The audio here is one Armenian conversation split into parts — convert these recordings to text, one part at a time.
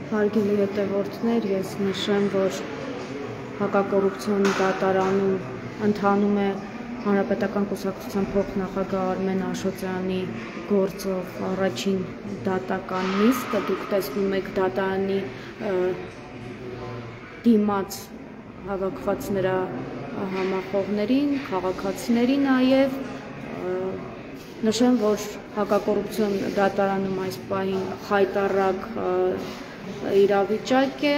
Հարգելի հետևորդներ, ես նշեմ, որ հակակոռուպցիոն դատարանում ընթանում է Հանրապետական կուսակցության փոխնախագահ Արմեն Աշոտյանի գործով առաջին դատական նիստը։ Դուք տեսնում եք դատարանի դիմաց հավաքված նրա համախոհներին, քաղաքացիների նաև նշեմ, որ հակակոռուպցիոն դատարանում այս պահին խայտառակ իրավիճակ է,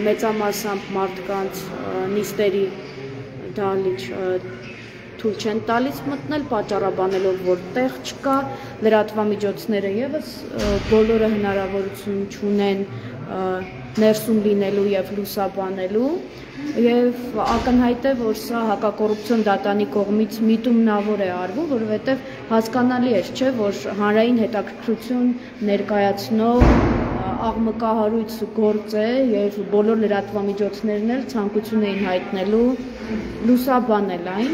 մեծամասամբ մարդկանց նիստերի դահլիճ թույլ չեն տալիս մտնել, պատճառաբանելով, որ տեղ չկա, լրատվամիջոցները ևս բոլորը հնարավորություն չունեն ներսում լինելու և լուսաբանելու, և ակնհայտ է, որ սա հակակոռուպցիոն դատարանի կողմից միտումնավոր է արվում, որովհետև հասկանալի է, չէ, որ հանրային հետաքրքրություն ներկայացնող աղմկահարույց գործ է և բոլոր լրատվամիջոցներն էլ ցանկություն էին հայտնելու լուսաբանել այն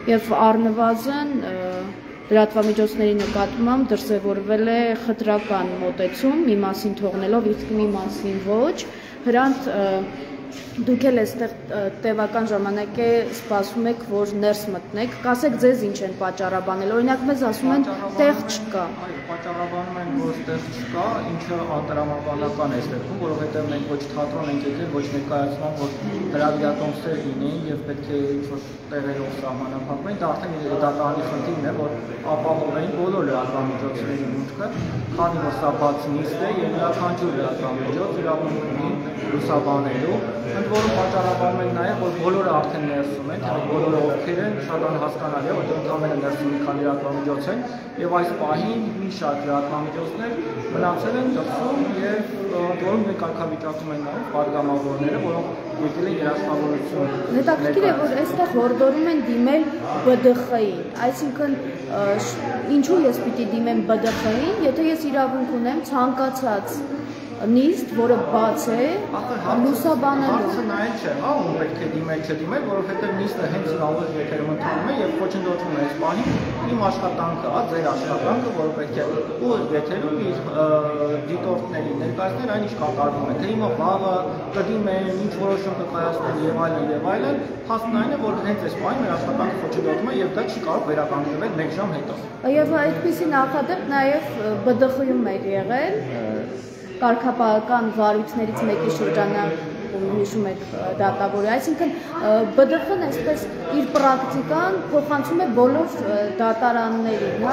և առնվազն լրատվամիջոցների նկատմամբ դրսևորվել է խտրական մոտեցում, մի մասին թողնելով, իսկ մի մասին ոչ, հրանտ դուք էլ այստեղ տևական ժամանակ է սպասում եք, որ ներս մտնեք, կասեք ձեզ ինչ են պատճառաբանել, օրինակ մեզ ասում են տեղ չկա։ Պատճառաբանում են, որ տեղ չկա, ինչը անտրամաբանական է ստեղծում, որովհետև մենք ոչ թատրոն ենք եկել, ոչ ներկայացնում, որ հրավիրատոմսեր լինեին և պետք է ինչ-որ տեղերով սահմանափակվեն, դա արդեն դատարանի խնդիրն է, որ ապահովեին բոլոր լրատվամիջոցների մուտքը, քանի որ սա բաց նիստ է և յուրաքանչյուր լրատվամիջոց իրավունք ունի լուսաբանելու, ընդ որում պատճառաբանում են նաև, որ բոլորը արդեն ներսում են, թե բոլորը ովքեր են, շատ անհասկանալի է, որտեղ ընդհանրապես ներսում մի քանի լրատվամիջոց են, և այս պահին մի շատ լրատվամիջոցներ մնացել են դրսում և ընդ որում մեր կարգավիճակում են նաև պատգամավորները, որոնք եկել են երաշխավորություն։ Հետաքրքիր է, որ այստեղ հորդորում են դիմել BDԽ-ին, այսինքն ինչու ես պիտի դիմեմ BDԽ-ին, եթե ես իրավունք ունեմ ցանկացած նիստ, որը բաց է, լուսաբանելու։ Հարցը նայել չէ, հա, ում պետք է դիմել, չդիմել, որովհետև նիստը հենց լավոց եթերում ընթանում է և խոչընդոտվում է այս պահին իմ աշխատանքը, ձեր աշխատանքը, որը պետք է ու եթերում իր դիտորդներին ներկայացնել այն ինչ կատարվում է, թե հիմա վաղը կդիմեն, ինչ որոշում կկայացնեն և այլն, փաստն այն է, որ հենց այս պահին մեր աշխատանքը խոչընդոտվում է և դա չի կարող վերականգնվել 1 ժամ հետո։ Եվ այդպիսի նախադեպ նաև BDԽ-ում էր եղել, կարգապահական վարույթներից մեկի շրջանակում հիշում եք դատավորը, այսինքն BDԽ-ն այսպես իր պրակտիկան փոխանցում է բոլոր դատարաններին,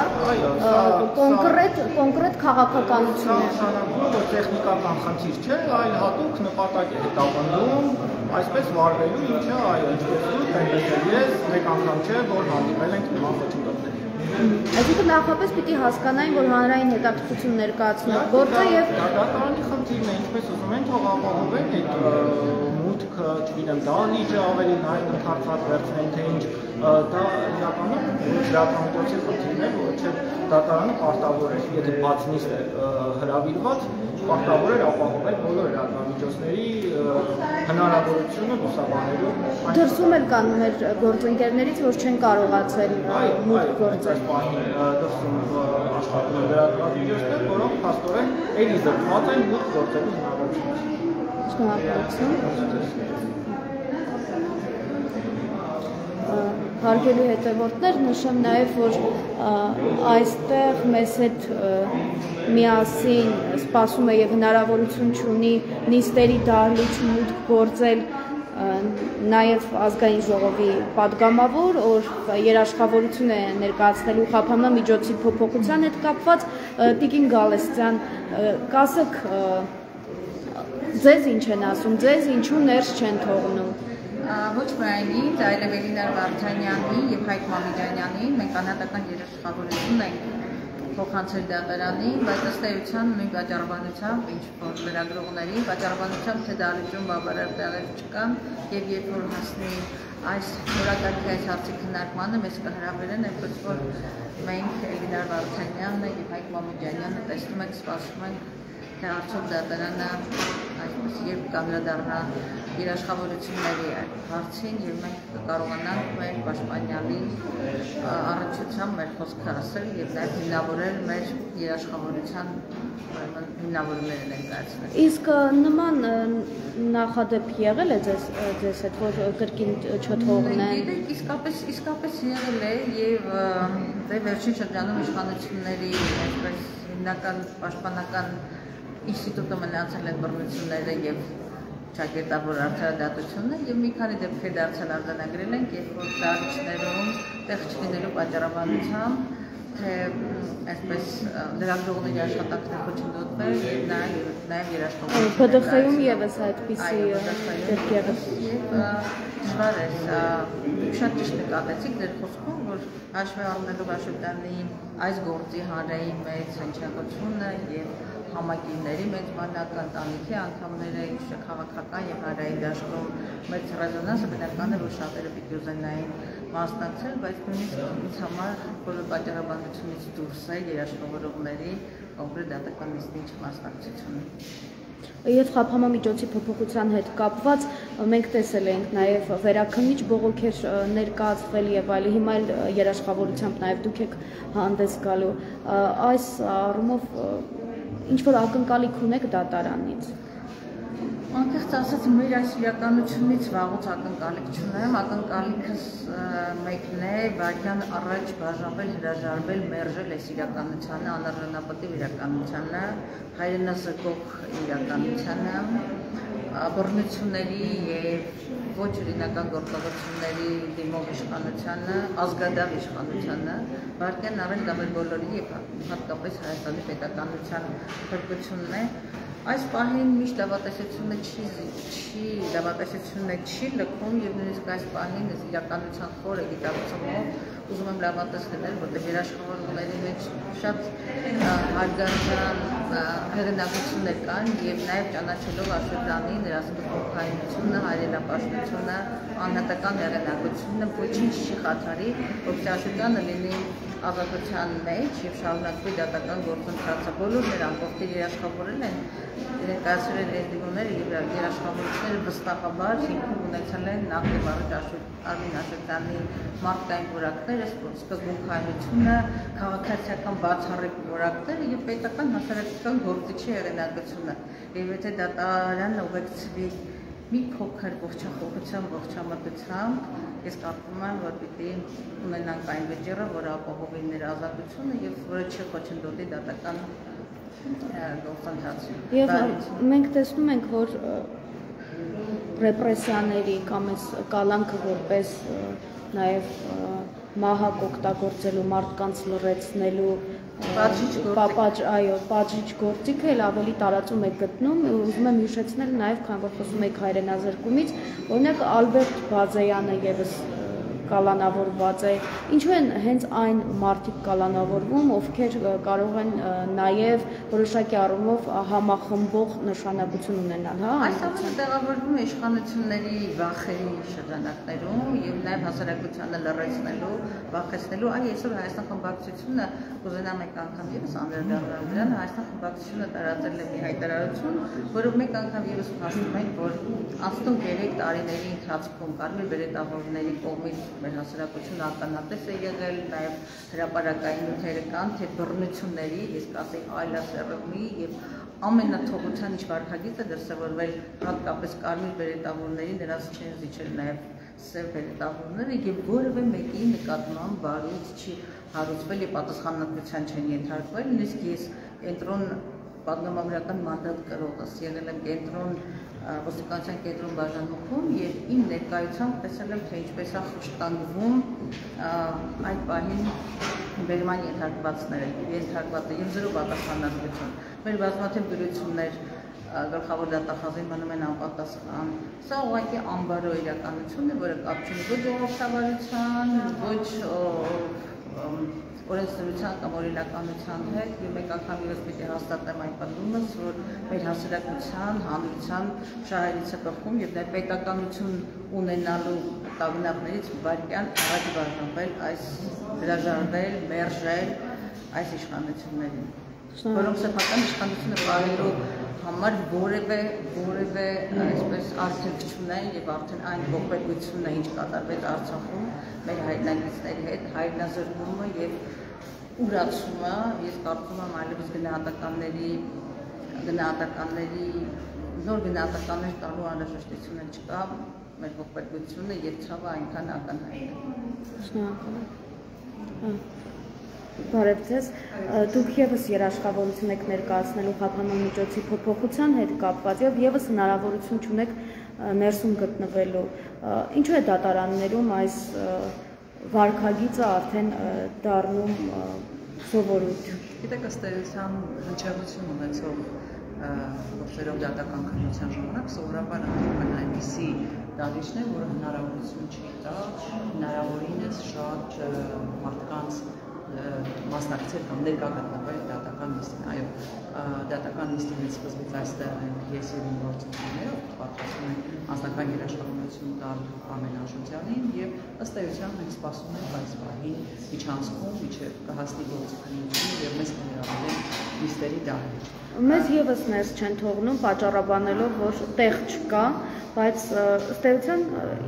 կոնկրետ քաղաքականություն է։ Սա նշանակում է, որ տեխնիկական խնդիր չէ, այլ հատուկ նպատակ է հետապնդում այսպես վարվելու, ինչը ինչպես դուք, այնպես էլ ես, մեկ անգամ չէ, որ հանդիպել ենք նման խոչընդոտների։ Այսինքն նախապես պիտի հասկանային, որ հանրային հետաքրքրություն ներկայացնող գործը և դատարանի խնդիրն է, ինչպես ուզում են, թող ապահովեն այդ մուտքը, չգիտեմ, դահլիճը ավելի նաև ընդհանրած վերցնեն, թե ինչ, դա իրականում լրատվամիջոցի խնդիրն է, որ չէ դատարանը պարտավոր է, եթե բաց նիստ է հրավիրված, պարտավոր էր ապահովել բոլոր լրատվամիջոցների հնարավորությունը լուսաբանելու։ Դրսում էլ կան մեր գործընկերներից, որ չեն կարողացել մուտք գործել։ Դրսում աշխատում են լրատվամիջոցներ, որոնք փաստորեն էլի զրկված են մուտք գործելու հնարավորությունից։ Շնորհակալություն։ Հարգելի հետևորդներ, նշեմ նաև, որ այստեղ մեզ հետ միասին սպասում է և հնարավորություն չունի նիստերի դահլիճ մուտք գործել նաև ազգային ժողովի պատգամավոր, որ երաշխավորություն է ներկայացնելու խափանամիջոցի փոփոխության հետ կապված, Տիկին Գալստյան, կասեք ձեզ ինչ են ասում, ձեզ ինչու ներս չեն թողնում։ Ոչ միայն ինձ, այլև Էլինար Վարդանյանի և Հայկ Մամեդյանյանին մենք անհատական երաշխավորություն ենք փոխանցել դատարանին, բայց ըստ էության նույն պատճառաբանությամբ, ինչ որ լրագրողների պատճառաբանությամբ, թե դահլիճում բավարար տեղեր չկան և երբ որ հասնի այս օրակարգի այս հարցի քննարկմանը մեզ կհրավիրեն, այնպես որ մենք Էլինար Վարդանյանը և Հայկ Մամեդյանը տեսնում ենք, սպասում ենք թե արդյոք դատարանը այսպես երբ կանդրադառնա իր աշխատությունների հարցին եւ մենք կկարողանանք մեր պաշտպանյալի առնչությամբ մեր խոսքը ասել եւ նաեւ հիմնավորել մեր երաշխավորության հիմնավորումները ներկայացնել։ Իսկ նման նախադեպ եղել է ձեզ հետ, որ կրկին չթողնեն։ Իսկապես եղել է եւ դե վերջին շրջանում իշխանությունների այսպես հիմնական պաշտպանական ինստիտուտը մնացել են բռնությունները եւ ճակերտավոր արդարադատությունը եւ մի քանի դեպքեր դարձել արձանագրել են, երբ որ դարիչներում տեղ չլինելու պատճառաբանությամբ թե այսպես լրագրողների աշխատանքներ կոչնդոտվել եւ նաեւ երաշխավորություն ԲԴԽ-ում եւս այդպիսի դեպքեր եւ դժվար է սա շատ ճիշտ նկատեցիք ձեր խոսքում, որ հաշվի առնելով Վաշինգտոնի այս գործի հանրային մեծ հնչեղությունը եւ համակիրների մեծ բանակը, ընտանիքի անդամները, քաղաքական եւ հանրային դաշտում մեծ ռեզոնանսը բնական է, որ շատերը պիտի ուզենային մասնակցել, բայց նույնիսկ ինձ համար բոլոր պատճառաբանությունից դուրս է երաշխավորողների կոնկրետ դատական նիստի մասնակցությունը։ Եվ խափամամիջոցի փոփոխության հետ կապված մենք տեսել ենք նաև վերաքննիչ բողոքեր ներկայացվել եւ այլ, հիմա էլ երաշխավորությամբ նաև դուք եք հանդես գալու, այս առումով ինչ որ ակնկալիք ունեք դատարանից։ Անկեղծ ասած մեր այս իրականությունից վաղուց ակնկալիք չունեմ, ակնկալիքս մեկն է վարքյան առաջ բաժանվել, հրաժարվել, մերժել այս իրականությանը, անարժանապատիվ իրականությանը, հայրենասրտող իրականությանը, բռնությունների եւ ոչ օրինական գործողությունների դիմող իշխանությանը, ազգադար իշխանությանը, վարքյան առաջ դա մեր բոլորի եւ հատկապես Հայաստանի պետականության փրկությունն է։ Այս պահին միշտ լավատեսությունը չի լքում եւ նույնիսկ այս պահին իրականության խորը գիտակցումով ուզում եմ լավատեսնել, որտեղ երաշխավորողների մեջ շատ հարգարժան հեղինակություններ կան եւ նաեւ ճանաչելով Աշոտյանի նրա սպասարկայնությունը, հայրենապաշտությունը, անհատական հեղինակությունը ոչինչ չի խաթարի, որպեսզի Աշոտյանը լինի ազատության մեջ եւ շարունակվի դատական գործընթացը։ Բոլոր նրանք, ովքեր երաշխավորել են, ներկայացրել են դիմումները եւ երաշխավորությունները վստահաբար հիմքում ունեցել են նախ եւ առաջ Արմին Աշոտյանի մարդկային որակները, սկզբունքայնությունը, քաղաքացիական բացառիկ որակները եւ պետական հասարակական գործիչի հեղինակությունը։ Եվ եթե դատարանը ուղեկցվի մի փոքր ողջամտությամբ, ես կարծում եմ, որ պիտի ունենանք այն վճիռը, որը ապահովի նրա ազատությունը եւ որը չխոչընդոտի դատական գործընթացը։ Եվ մենք տեսնում ենք, որ ռեպրեսիաների կամ այս կալանքը որպես նաեւ մահակ օգտագործելու, մարդկանց լռեցնելու պատժիչ գործիքը էլ ավելի տարածում է գտնում, ուզում եմ հիշեցնել նաև, քանի որ խոսում եք հայրենազրկումից, օրինակ Ալբերտ Բազեյանը եւս կալանավորված է, ինչու են հենց այն մարդիկ կալանավորվում, ովքեր կարող են նաև որոշակի առումով համախմբող նշանակություն ունենալ, հա? Այս ամենը տեղավորվում է իշխանությունների վախերի շրջանակներում եւ նաեւ հասարակությանը լռեցնելու, վախեցնելու, այ այսօր Հայաստան խմբակցությունը կուզենամ մեկ անգամ եւս անդրադառնալ դրան, Հայաստան խմբակցությունը տարածել է մի հայտարարություն, որով մեկ անգամ եւս փաստում ենք, որ անցնող 3 տարիների ընթացքում կարմիր բերետավորների կողմից մեր հասարակությունը ականատես է եղել, նաև հրապարակային նյութերը կան, թե բռնությունների, ես կասեի այլասերումի եւ ամենաթողության ինչ վարքագիծ է դրսևորվել հատկապես կարմիր բերետավորների, նրանց չեն զիջել նաև սև բերետավորները եւ որևէ մեկի նկատմամբ բարույց չի հարուցվել եւ պատասխանատվության չեն ենթարկվել, նույնիսկ ես կենտրոն պատգամավորական մանդատ կրողս եղել եմ կենտրոն ոստիկանության կենտրոն բաժանմունքում եւ իմ ներկայությամբ տեսել եմ թե ինչպես է խշտանգվում այդ պահին բերման ենթարկվածները եւ զրո պատասխանատվություն։ Մեր բազմաթիվ դրություններ գլխավոր դատախազին մնում են անպատասխան։ Սա ուղղակի ամբարո իրականություն է, որը կապ չունի ոչ ժողովրդավարության, ոչ օրենսդրության կամ օրինականության հետ եւ մեկ անգամ եւս պիտի հաստատեմ այն պատմումս, որ մեր հասարակության, հանրության շահերից է բխում եւ դա պետականություն ունենալու տագնապներից վարկյան առաջ բաժանվել այս հրաժարվել, մերժել այս իշխանություններին։ որոնք սեփական իշխանությունը վարելու համար որևէ այսպես արդյունք չունեն եւ արդեն այն ողբերգությունն է, ինչ կատարվեց Արցախում մեր հայրենիքների հետ, հայրենազրկումը եւ ուրացումը, ես կարծում եմ այլևս նոր գնահատականներ տալու անհրաժեշտությունը չկա, մեր ողբերգությունը եւ ցավը այնքան ակնհայտ է։ Շնորհակալ։ Բարև ձեզ, դուք եւս երաշխավորություն եք ներկայացնելու խափանման միջոցի փոփոխության հետ կապված եւ եւս հնարավորություն չունեք ներսում գտնվելու։ Ինչու է դատարաններում այս վարքագիծը արդեն դառնում սովորություն։ Գիտեք, ըստ էության հնչեղություն ունեցող գործերով դատական քննության ժամանակ սովորաբար ընտրում են այնպիսի դատիչներ, որը հնարավորություն չի տա հնարավորինս շատ մարդկանց մասնակցել կամ ներկա գտնվել դատական նիստին։ Այո, դատական նիստի սկզբից այստեղ ենք ես եւ իմ գործընկերները, պատրաստվում ենք անձնական երաշխավորություն տալ Ամեն Աշոտյանին եւ ըստ էության մենք սպասում ենք այս պահին միջանցքում, մինչեւ կհասնի գործընկերությունը եւ մեզ կհրավիրեն նիստերի դահլիճ։ Մեզ եւս ներս չեն թողնում պատճառաբանելով, որ տեղ չկա, բայց ըստ էության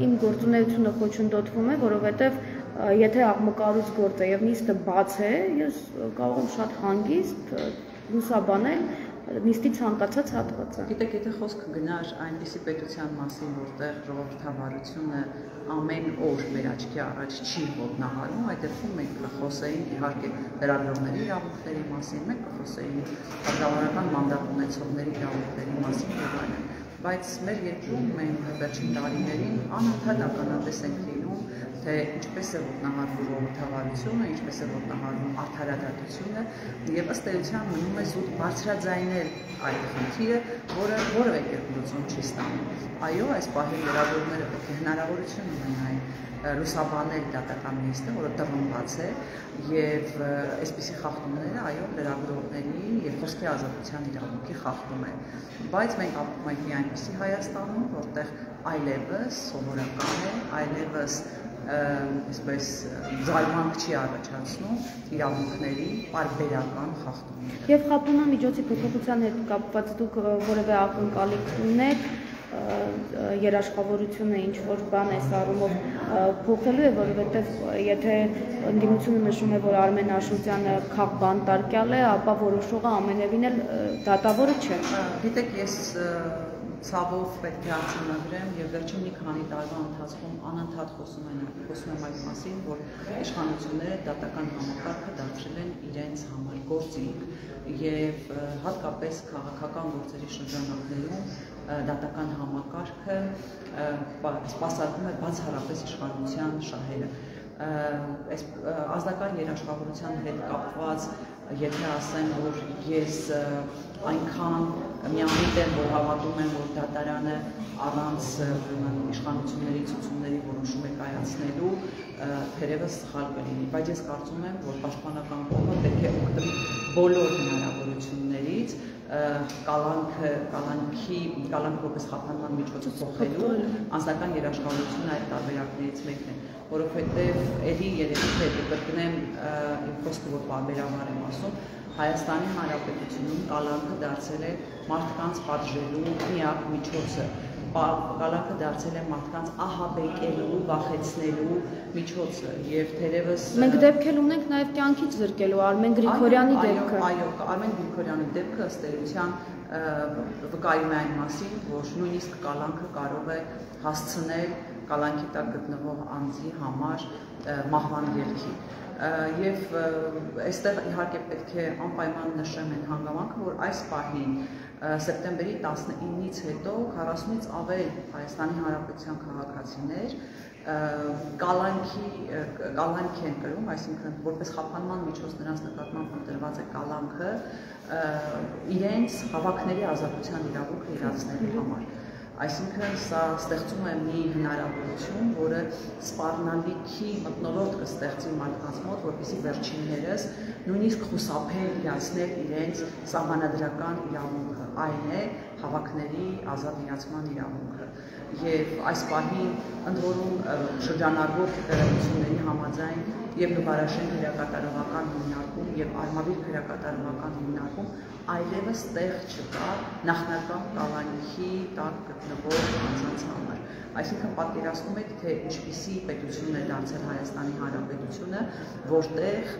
իմ գործունեությունը խոչընդոտվում է, որովհետեւ եթե աղմկարուց գործ է եւ նիստը բաց է, ես կարող եմ շատ հանգիստ լուսաբանել նիստի ցանկացած հատվածը։ Գիտեք, եթե խոսքը գնար այնպիսի պետության մասին, որտեղ ժողովրդավարությունը ամեն օր մեր աչքի առաջ չի ոտնահարում, այդ դեպքում մենք կխոսեինք իհարկե լրագրողների իրավունքների մասին, մենք կխոսեինք հրաժարական մանդատ ունեցողների իրավունքների մասին եւ այլն։ Բայց մեր երկրում մենք վերջին տարիներին անընդհատ ականատես ենք լինում, թե ինչպես է ոտնահարվում ժողովրդավարությունը, ինչպես է ոտնահարվում արդարադատությունը եւ ըստ էության մնում է զուտ բարձրաձայնել այդ խնդիրը, որը որևէ կերպ լուծում չի ստանում։ Այո, այս պահին լրագրողները պետք է հնարավորություն ունենային լուսաբանել դատական նիստը, որը տրամված է եւ այսպիսի խախտումները այո լրագրողների եւ խոսքի ազատության իրավունքի խախտում է։ Բայց մենք ապրում ենք այնպիսի Հայաստանում, որտեղ այլևս սովորական է, այլևս այսպես զարմանք չի առաջացնում իրավունքների պարբերական խախտումները։ Եվ խափանման միջոցի փոփոխության հետ կապված դուք որևէ ակնկալիք ունեք երաշխավորությունը ինչ որ բան այս առումով փոխելու է, որովհետև եթե ընդդիմությունը նշում է, որ Արմեն Աշոտյանը քաղբանտարկյալ է, ապա որոշողը ամենևին էլ դատավորը չէ։ Գիտեք, ես ցավով պետք է արձանագրեմ եւ վերջին մի քանի տարվա ընթացքում անընդհատ խոսում եմ այդ մասին, որ իշխանությունները դատական համակարգը դարձրել են իրենց համար գործիք եւ հատկապես քաղաքական գործերի շրջանակներում դատական համակարգը սպասարկում է բացառապես իշխանության շահերը։ Այս ազգական երաշխավորության հետ կապված, եթե ասեմ, որ ես այնքան միամիտ եմ, որ հավատում եմ, որ դատարանը առանց իշխանությունների ցուցումների որոշում է կայացնելու, թերևս սխալ կլինի, բայց ես կարծում եմ, որ պաշտպանական կողմը պետք է օգտվի բոլոր հնարավորություններից կալանք որպես խափանման միջոցը փոխելու անձնական երաշխավորությունը այդ տարբերակներից մեկն է, որովհետև էլի երևի թե կրկնեմ իմ խոսքը, որ պարբերաբար եմ ասում, Հայաստանի Հանրապետությունում կալանքը դարձել է մարդկանց պատժելու միակ միջոցը, կալանքը դարձել է մարդկանց ահաբեկելու, վախեցնելու միջոցը եւ թերևս մենք դեպք էլ ունենք նաեւ կյանքից զրկելու Արմեն Գրիգորյանի դեպքը։ Այո, Արմեն Գրիգորյանի դեպքը ըստ էության վկայում է այն մասին, որ նույնիսկ կալանքը կարող է հասցնել կալանքի տակ գտնվող անձի համար մահվան ելքի։ Եվ այստեղ իհարկե պետք է անպայման նշեմ այն հանգամանքը, որ այս պահին սեպտեմբերի 19-ից հետո 40-ից ավել Հայաստանի Հանրապետության քաղաքացիներ կալանք են կրում, այսինքն որպես խափանման միջոց նրանց նկատմամբ ընտրված է կալանքը իրենց հավաքների ազատության իրավունքը իրացնելու համար։ Այսինքն սա ստեղծում է մի հնարավորություն, որը սպառնալիքի մթնոլորտ կստեղծի մարդկանց մոտ, որպեսզի վերջիններս նույնիսկ խուսափեն իրացնել իրենց սահմանադրական իրավունքը, այն է հավաքների ազատ իրացման իրավունքը։ Եվ այս պահին ընդ որում շրջանառվող տեղեկությունների համաձայն եւ նվարաշեն հրակատարողական հիմնարկում եւ արմավիր հրակատարողական հիմնարկում այլևս տեղ չկա նախնական կալանքի տակ գտնվող անձանց համար։ Այսինքն պատկերացնում եք, թե ինչպիսի պետություն է դարձել Հայաստանի Հանրապետությունը, որտեղ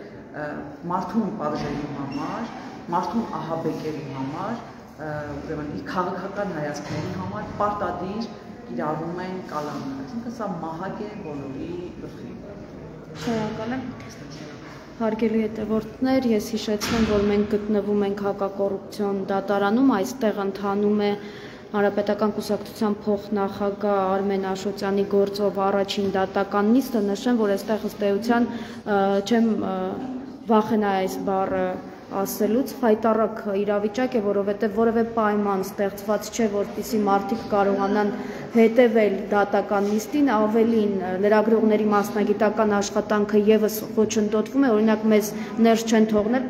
մարդուն պատժելու համար, մարդուն ահաբեկելու համար, ուրեմն քաղաքական հայացքների համար պարտադիր կիրառում են կալանք։ Այսինքն սա մահակ է բոլորի գլխի։ Շնորհակալ եմ։ Հարգելի հետևորդներ, ես հիշեցնեմ, որ մենք գտնվում ենք հակակոռուպցիոն դատարանում, այստեղ ընթանում է Հանրապետական կուսակցության փոխնախագահ Արմեն Աշոտյանի գործով առաջին դատական նիստը, նշեմ, որ այստեղ ըստ էության չեմ վախենա այս բառը ասելուց, խայտառակ իրավիճակ է, որովհետև որևէ պայման ստեղծված չէ, որպեսզի մարդիկ կարողանան հետևել դատական նիստին, ավելին լրագրողների մասնագիտական աշխատանքը եւս խոչընդոտվում է, օրինակ մեզ ներս չեն թողնել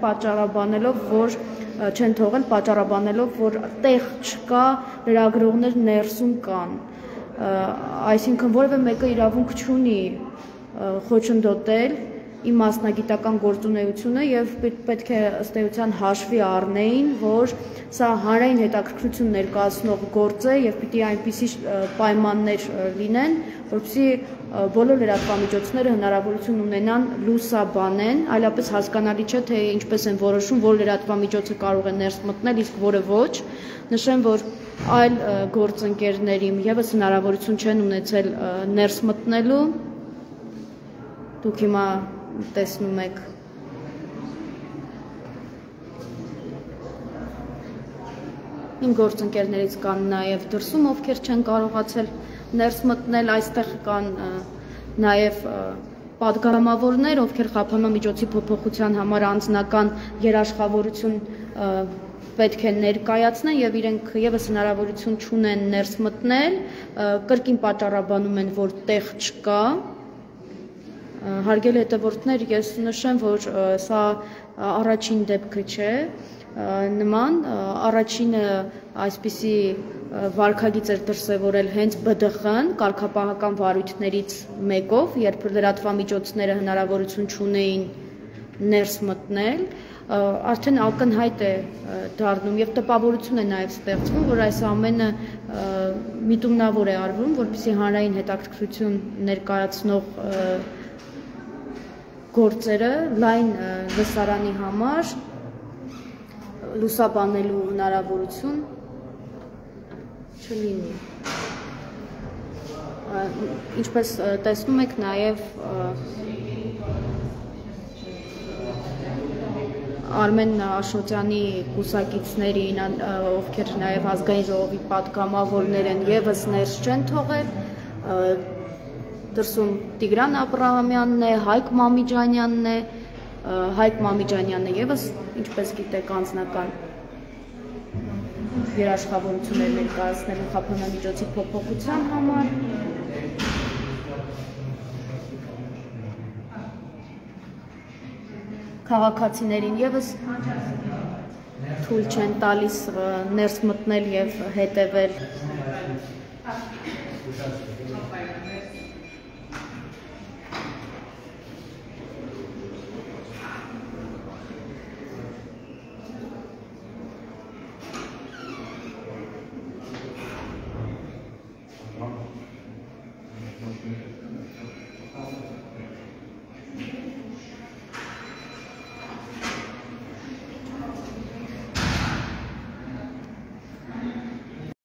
պատճառաբանելով, որ տեղ չկա, լրագրողներ ներսում կան, այսինքն որևէ մեկը իրավունք չունի խոչընդոտել իմ մասնագիտական գործունեությունը եւ պետք է ըստ էության հաշվի առնեին, որ սա հանրային հետաքրքրություն ներկայացնող գործ է եւ պիտի այնպիսի պայմաններ լինեն, որպեսզի բոլոր լրատվամիջոցները հնարավորություն ունենան լուսաբանեն, այլապես հասկանալի չէ, թե ինչպես են որոշում, որ լրատվամիջոցը կարող է ներս մտնել, իսկ որը ոչ։ Նշեմ, որ այլ գործընկերներին եւս հնարավորություն չեն ունեցել ներս մտնելու։ Դուք հիմա տեսնում եք իմ գործընկերներից կան նաև դրսում, ովքեր չեն կարողացել ներս մտնել, այստեղ կան նաև պատգամավորներ, ովքեր խափանամիջոցի փոփոխության համար անձնական երաշխավորություն պետք է ներկայացնեն եւ իրենք եւս հնարավորություն չունեն ներս մտնել, կրկին պատճառաբանում են, որ տեղ չկա։ Հարգելի հետևորդներ, ես նշեմ, որ սա առաջին դեպքը չէ, նման առաջինը այսպիսի վարքագիծ էր դրսևորել հենց ԲԴԽ-ն կարգապահական վարույթներից մեկով, երբ լրատվամիջոցները հնարավորություն չունեին ներս մտնել, արդեն ակնհայտ է դառնում եւ տպավորություն է նաեւ ստեղծվում, որ այս ամենը միտումնավոր է արվում, որպեսզի հանրային հետաքրքրություն ներկայացնող գործերը լայն լսարանի համար լուսաբանելու հնարավորություն չլինի։ Ինչպես տեսնում եք, նաև Արմեն Աշոտյանի կուսակիցներին, ովքեր նաև ազգային ժողովի պատգամավորներ են, եւս ներս չեն թողել, դրսում Տիգրան Աբրահամյանն է, Հայկ Մամիջանյանն է, Հայկ Մամիջանյանը եւս, ինչպես գիտեք, անձնական երաշխավորություններ ներկայացնելու խափանամիջոցի փոփոխության համար։ Քաղաքացիներին եւս թույլ չեն տալիս ներս մտնել եւ հետեւել